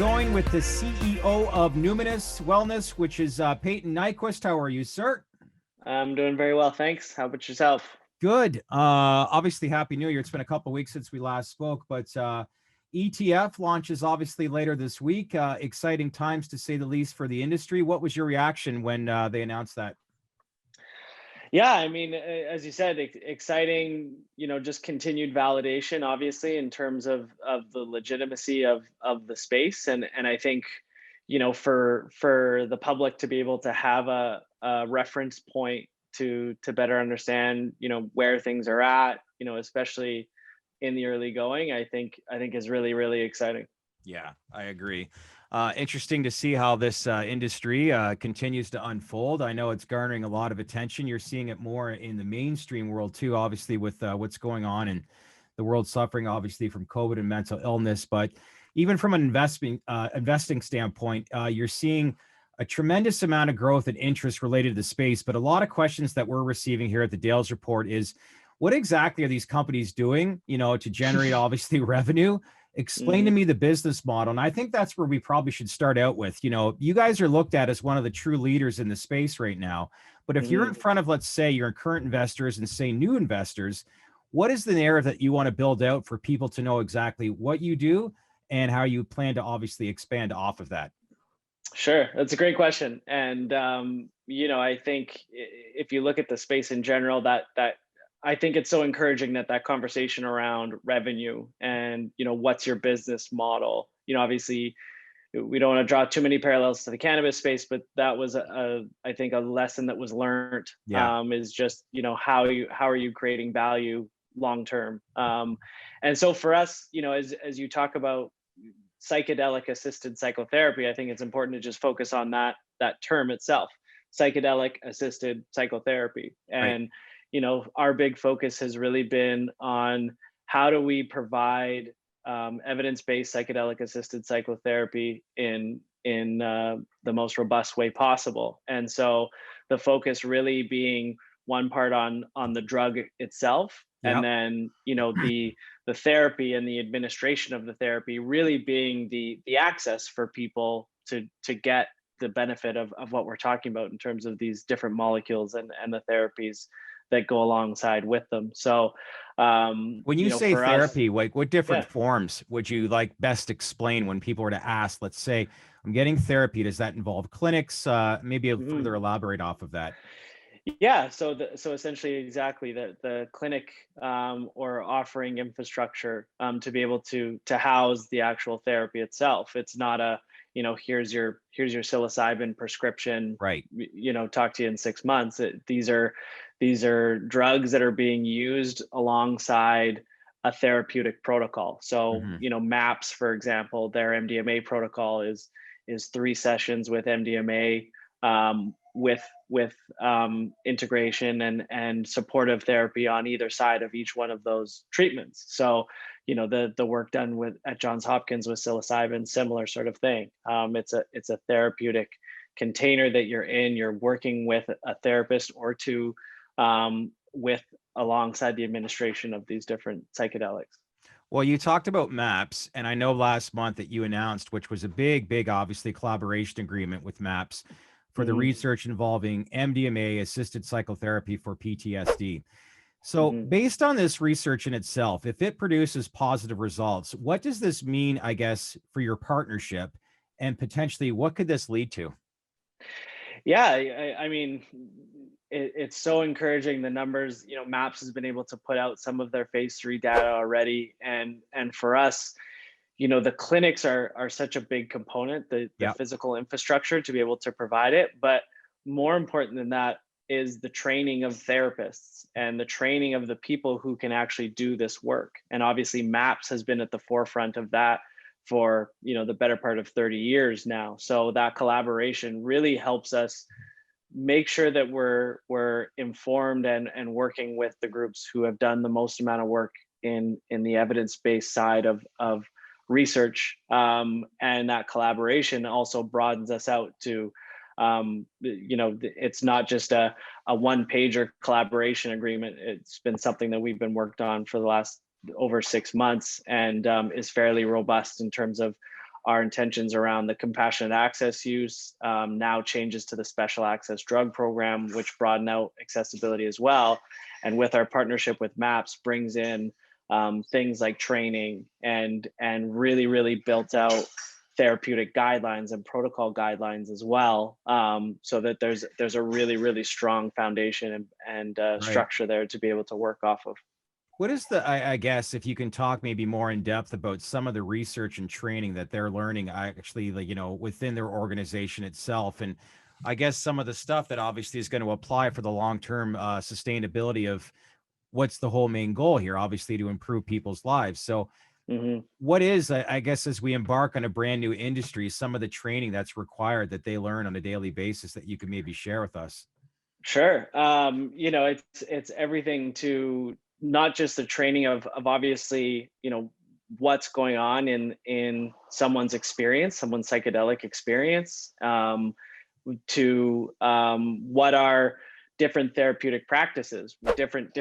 joined with the CEO of Numinus Wellness, which is Peyton Nyquist. How are you, sir? I'm doing very well, thanks. How about yourself? Good. Obviously, Happy New Year. It's been a couple of weeks since we last spoke, but ETF launches obviously later this week. Exciting times, to say the least, for the industry. What was your reaction when they announced that? Yeah, I mean, as you said, exciting. Just continued validation, obviously, in terms of the legitimacy of the space, and I think, for the public to be able to have a reference point to better understand, where things are at, especially in the early going, I think is really, really exciting. Yeah, I agree. Interesting to see how this industry continues to unfold. I know it's garnering a lot of attention. You're seeing it more in the mainstream world too, obviously, with what's going on and the world suffering, obviously, from COVID and mental illness. But even from an investing standpoint, you're seeing a tremendous amount of growth and interest related to the space. But a lot of questions that we're receiving here at the Dales Report is, what exactly are these companies doing, to generate obviously revenue? Explain to Mhm. me the business model. And I think that's where we probably should start out with. You guys are looked at as one of the true leaders in the space right now. But if you're in Mhm. front of, let's say, your current investors and say new investors, what is the narrative that you want to build out for people to know exactly what you do and how you plan to obviously expand off of that? Sure, that's a great question, and I think if you look at the space in general, that I think it's so encouraging that conversation around revenue and what's your business model. Obviously, we don't want to draw too many parallels to the cannabis space, but that was I think a lesson that was learned, Yeah. is just how are you creating value long term. And so for us, as you talk about psychedelic assisted psychotherapy, I think it's important to just focus on that term itself, psychedelic assisted psychotherapy. Right. And our big focus has really been on how do we provide evidence-based psychedelic assisted psychotherapy in the most robust way possible. And so the focus really being one part on the drug itself, and Yep. then the therapy and the administration of the therapy really being the access for people to get the benefit of what we're talking about in terms of these different molecules and the therapies that go alongside with them. So When you say for us, therapy, like what different yeah. forms would you like best explain when people were to ask, let's say, I'm getting therapy. Does that involve clinics? Maybe Mhm. further elaborate off of that. Yeah, so essentially exactly the clinic, or offering infrastructure, to be able to house the actual therapy itself. It's not here's your psilocybin prescription, Right. talk to you in 6 months. These are drugs that are being used alongside a therapeutic protocol. So Hmm. MAPS, for example, their MDMA protocol is 3 sessions with MDMA, with integration and supportive therapy on either side of each one of those treatments. So, the work done with at Johns Hopkins with psilocybin, similar sort of thing. It's a therapeutic container that you're in. You're working with a therapist or two, with alongside the administration of these different psychedelics. Well, you talked about MAPS, and I know last month that you announced, which was a big, big, obviously, collaboration agreement with MAPS for the Hmm. research involving MDMA assisted psychotherapy for PTSD. So, Hmm. based on this research in itself, if it produces positive results, what does this mean, I guess, for your partnership? And potentially, what could this lead to? Yeah, I mean, it's so encouraging. The numbers, MAPS has been able to put out some of their phase 3 data already, and for us, the clinics are such a big component, the Yep. physical infrastructure to be able to provide it. But more important than that is the training of therapists and the training of the people who can actually do this work. And obviously, MAPS has been at the forefront of that for the better part of 30 years now. So that collaboration really helps us make sure that we're informed and working with the groups who have done the most amount of work in the evidence-based side of research, and that collaboration also broadens us out to, it's not just a one pager collaboration agreement. It's been something that we've been worked on for the last over 6 months, and is fairly robust in terms of our intentions around the compassionate access use, now changes to the special access drug program, which broaden out accessibility as well. And with our partnership with MAPS, brings in things like training and really built out therapeutic guidelines and protocol guidelines as well, so that there's a really strong foundation and Right. structure there to be able to work off of. What is the, I guess, if you can talk maybe more in depth about some of the research and training that they're learning, actually, like, within their organization itself. And I guess some of the stuff that obviously is going to apply for the long-term sustainability of what's the whole main goal here, obviously to improve people's lives. So Mhm. what is, I guess, as we embark on a brand new industry, some of the training that's required that they learn on a daily basis that you can maybe share with us? Sure. It's everything to not just the training of obviously, what's going on in someone's experience, someone's psychedelic experience, to what are different therapeutic practices, different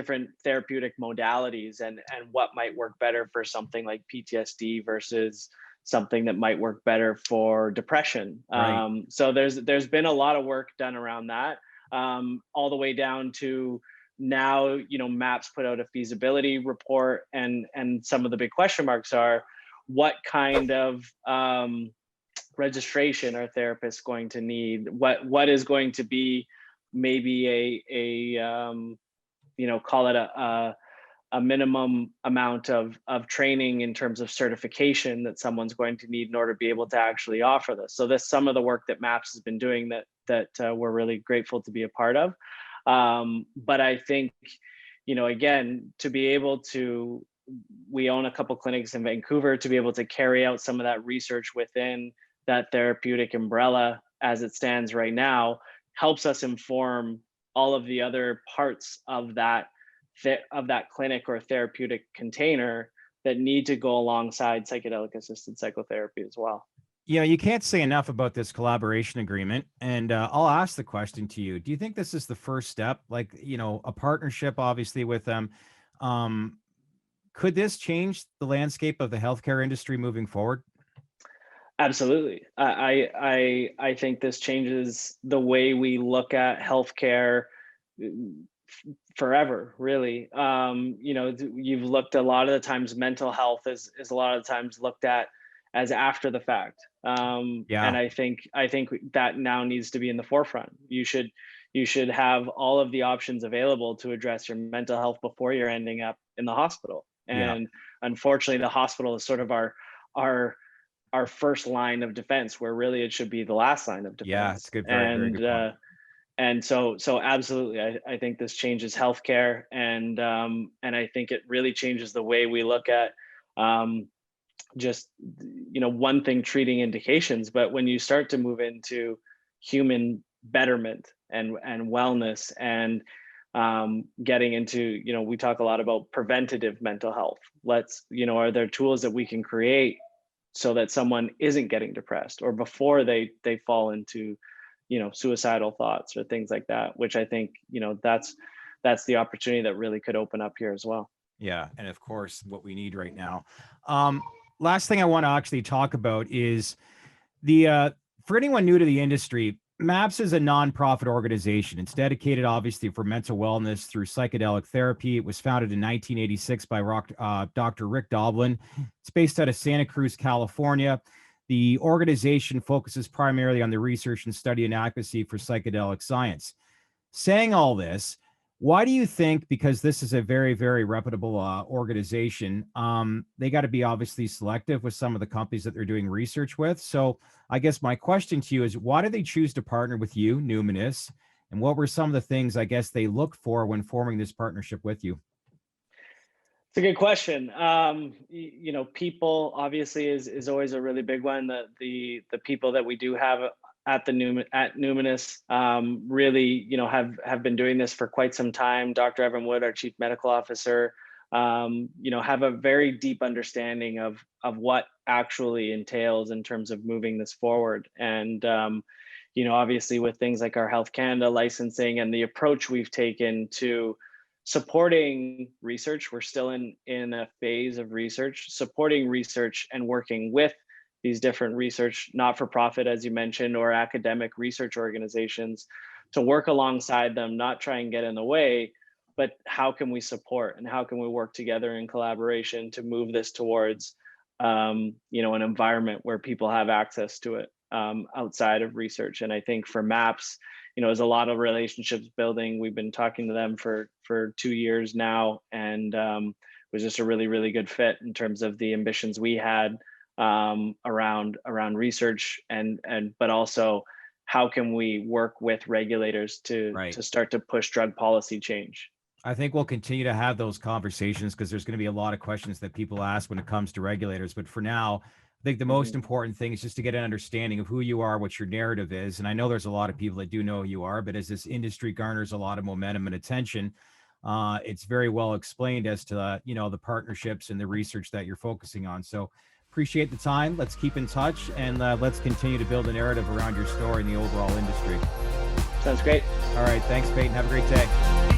therapeutic modalities, and what might work better for something like PTSD versus something that might work better for depression. Right. So there's been a lot of work done around that, all the way down to now, MAPS put out a feasibility report, and some of the big question marks are what kind of registration are therapists going to need, what is going to be maybe call it a minimum amount of training in terms of certification that someone's going to need in order to be able to actually offer this. So that's some of the work that MAPS has been doing that we're really grateful to be a part of. But I think, again, to be able to, we own a couple clinics in Vancouver, to be able to carry out some of that research within that therapeutic umbrella as it stands right now helps us inform all of the other parts of that clinic or therapeutic container that need to go alongside psychedelic assisted psychotherapy as well. You can't say enough about this collaboration agreement. And I'll ask the question to you. Do you think this is the first step? Like, a partnership, obviously, with them. Um, could this change the landscape of the healthcare industry moving forward? Absolutely. I think this changes the way we look at healthcare forever, really. You've looked a lot of the times, mental health is a lot of the times looked at as after the fact. And Yeah. I think that now needs to be in the forefront. You should have all of the options available to address your mental health before you're ending up in the hospital. Yeah. And unfortunately, the hospital is sort of our our first line of defense, where really it should be the last line of Yeah. It's defense. good. Very, very And good point. so absolutely, I think this changes healthcare, and I think it really changes the way we look at, um, just, one thing, treating indications, but when you start to move into human betterment and wellness, and getting into, we talk a lot about preventative mental health. Are there tools that we can create so that someone isn't getting depressed, or before they fall into, suicidal thoughts or things like that, which I think, that's the opportunity that really could open up here as well. Yeah, and of course, what we need right now. Um, Last thing I want to actually talk about is the for anyone new to the industry, MAPS is a nonprofit organization. It's dedicated, obviously, for mental wellness through psychedelic therapy. It was founded in 1986 by Dr. Rick Doblin. It's based out of Santa Cruz, California. The organization focuses primarily on the research and study and advocacy for psychedelic science. Saying all this, why do you think, because this is a very, very reputable organization, they got to be obviously selective with some of the companies that they're doing research with? So I guess my question to you is, why did they choose to partner with you, Numinus? And what were some of the things, I guess, they looked for when forming this partnership with you? It's a good question. People obviously is always a really big one. The people that we do have at Numinous, really, have been doing this for quite some time. Dr. Evan Wood, our chief medical officer, have a very deep understanding of what actually entails in terms of moving this forward. And obviously, with things like our Health Canada licensing and the approach we've taken to supporting research, we're still in a phase of research, supporting research and working with these different research, not-for-profit, as you mentioned, or academic research organizations, to work alongside them, not try and get in the way, but how can we support and how can we work together in collaboration to move this towards an environment where people have access to it outside of research. And I think for MAPS, there's a lot of relationships building. We've been talking to them for 2 years now, and it was just a really, really good fit in terms of the ambitions we had around research, and but also how can we work with regulators to start to push drug policy change. I think we'll continue to have those conversations because there's going to be a lot of questions that people ask when it comes to regulators. But for now, I think the most important thing is just to get an understanding of who you are, what your narrative is. And I know there's a lot of people that do know who you are, but as this industry garners a lot of momentum and attention, it's very well explained as to the partnerships and the research that you're focusing on. So appreciate the time. Let's keep in touch, and let's continue to build a narrative around your story in the overall industry. Sounds great. All right. Thanks, Peyton. Have a great day.